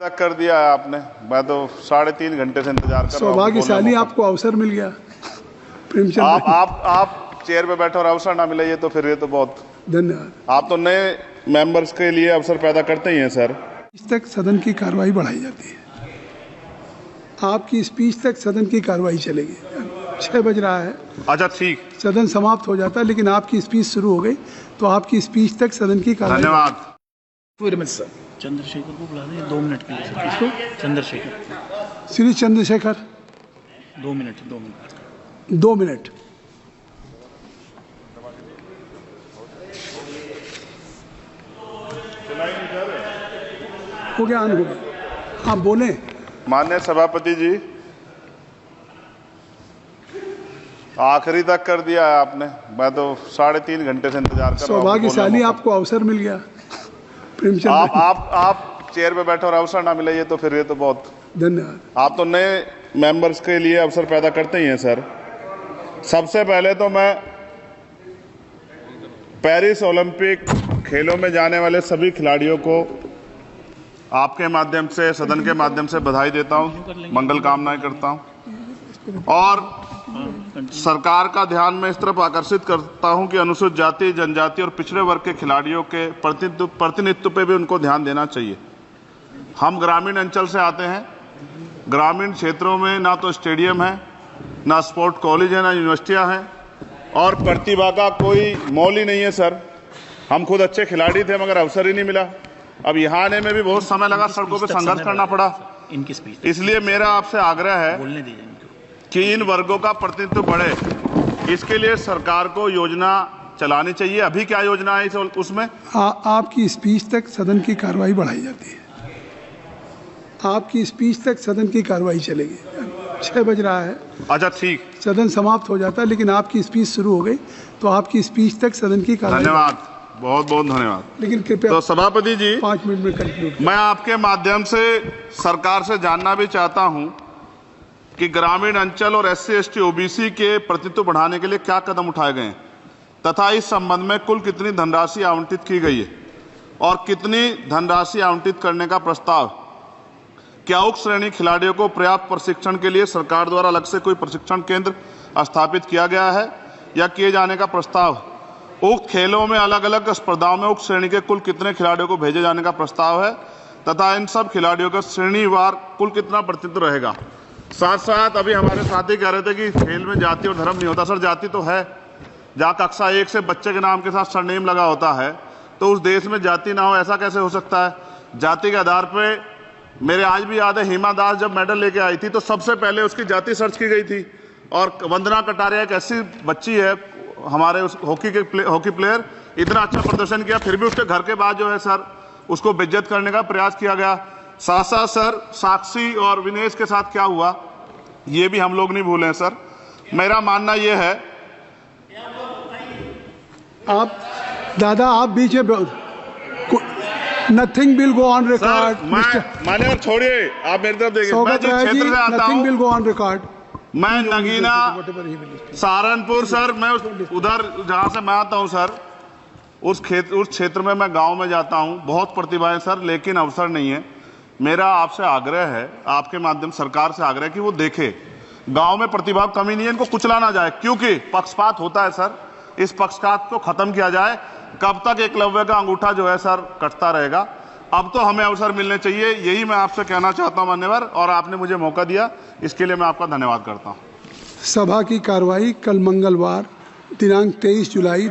तक कर दिया है आपने। मैं तो 3.5 घंटे से इंतजार कर रहा हूँ। सौभाग्यशाली आपको अवसर मिल गया प्रेमचंद। आप चेयर पे बैठे और अवसर ना मिले, ये तो फिर ये तो बहुत धन्यवाद। आप तो नए मेंबर्स के लिए अवसर पैदा करते ही हैं सर। इस तक सदन की कार्रवाई बढ़ाई जाती है। आपकी स्पीच तक सदन की कार्रवाई चलेगी। 6 बज रहा है। अच्छा ठीक, सदन समाप्त हो जाता है, लेकिन आपकी स्पीच शुरू हो गई तो आपकी स्पीच तक सदन की कार्रवाई। धन्यवाद सर। चंद्रशेखर को बुला दें 2 मिनट के लिए सर। किसको? चंद्रशेखर। श्री चंद्रशेखर 2 मिनट। 2 मिनट। हो गया, ऑन हो गया। हाँ बोले। माननीय सभापति जी, आखिरी तक कर दिया है आपने। मैं तो 3.5 घंटे से इंतजार कर रहा हूँ। सौभाग्यशाली आपको अवसर मिल गया प्रेमचंद। आप चेयर पे बैठे और अवसर ना मिले, ये तो फिर ये तो बहुत धन्यवाद। आप तो नए मेंबर्स के लिए अवसर पैदा करते ही हैं सर। सबसे पहले तो मैं पेरिस ओलंपिक खेलों में जाने वाले सभी खिलाड़ियों को आपके माध्यम से, सदन के माध्यम से बधाई देता हूं, मंगल कामनाएं करता हूं और सरकार का ध्यान मैं इस तरफ आकर्षित करता हूं कि अनुसूचित जाति, जनजाति और पिछड़े वर्ग के खिलाड़ियों के प्रतिनिधित्व पे भी उनको ध्यान देना चाहिए। हम ग्रामीण अंचल से आते हैं। ग्रामीण क्षेत्रों में ना तो स्टेडियम है, ना स्पोर्ट कॉलेज है, ना यूनिवर्सिटियां हैं और प्रतिभा का कोई मोल ही नहीं है सर। हम खुद अच्छे खिलाड़ी थे मगर अवसर ही नहीं मिला। अब यहाँ आने में भी बहुत समय लगा, सड़कों पे संघर्ष करना पड़ा। इनकी स्पीच इसलिए मेरा आपसे आग्रह है बोलने दीजिए इनको कि इन वर्गों का प्रतिनिधित्व बढ़े। इसके लिए सरकार को योजना चलानी चाहिए। अभी क्या योजना है उसमें? आपकी स्पीच तक सदन की कार्रवाई बढ़ाई जाती है। आपकी स्पीच तक सदन की कार्रवाई चलेगी। 6 बज रहा है। अच्छा ठीक, सदन समाप्त हो जाता है, लेकिन आपकी स्पीच शुरू हो गई तो आपकी स्पीच तक सदन की कार्रवाई। धन्यवाद, बहुत बहुत धन्यवाद। लेकिन कृपया तो सभापति जी, 5 मिनट में कंक्लूड। मैं आपके माध्यम से सरकार से जानना भी चाहता हूं कि ग्रामीण अंचल और SC, ST, OBC के प्रतिनिधित्व बढ़ाने के लिए क्या कदम उठाए गए हैं तथा इस संबंध में कुल कितनी धनराशि आवंटित की गई है और कितनी धनराशि आवंटित करने का प्रस्ताव। क्या उक्त श्रेणी खिलाड़ियों को पर्याप्त प्रशिक्षण के लिए सरकार द्वारा अलग से कोई प्रशिक्षण केंद्र स्थापित किया गया है या किए जाने का प्रस्ताव। उक्त खेलों में अलग अलग स्पर्धाओं में उक्त श्रेणी के कुल कितने खिलाड़ियों को भेजे जाने का प्रस्ताव है तथा इन सब खिलाड़ियों का श्रेणीवार कुल कितना प्रतिनिधित्व रहेगा। साथ साथ अभी हमारे साथी कह रहे थे कि खेल में जाति और धर्म नहीं होता। सर, जाति तो है। जहाँ कक्षा 1 से बच्चे के नाम के साथ सरनेम लगा होता है तो उस देश में जाति ना हो, ऐसा कैसे हो सकता है? जाति के आधार पर मेरे आज भी याद है, हिमा दास जब मेडल लेके आई थी तो सबसे पहले उसकी जाति सर्च की गई थी। और वंदना कटारिया एक ऐसी बच्ची है, हमारे उस हॉकी प्लेयर, इतना अच्छा प्रदर्शन किया, फिर भी उसके घर के बाद जो है सर उसको बेइज्जत करने का प्रयास किया गया। साथ साथ सर साक्षी और विनेश के साथ क्या हुआ ये भी हम लोग नहीं भूले हैं सर। मेरा मानना यह है, आप दादा आप बीच में, nothing will go on record. माने और छोड़िए, आप मेरी तरफ देखिए। मैं जिस क्षेत्र से आता नथिंग विल हूँ, गो ऑन रिकॉर्ड। मैं नगीना सहारनपुर सर, मैं उधर जहाँ से मैं आता हूँ सर, उस क्षेत्र में मैं गांव में जाता हूँ। बहुत प्रतिभाएं सर, लेकिन अवसर नहीं है। मेरा आपसे आग्रह है, आपके माध्यम सरकार से आग्रह है कि वो देखे गांव में प्रतिभा कमी नहीं है, इनको कुचला ना जाए क्योंकि पक्षपात होता है सर। इस पक्षपात को खत्म किया जाए। कब तक एकलव्य का अंगूठा जो है सर कटता रहेगा? अब तो हमें अवसर मिलने चाहिए, यही मैं आपसे कहना चाहता हूं मान्यवर, और आपने मुझे मौका दिया, इसके लिए मैं आपका धन्यवाद करता हूं। सभा की कार्रवाई कल मंगलवार दिनांक 23 जुलाई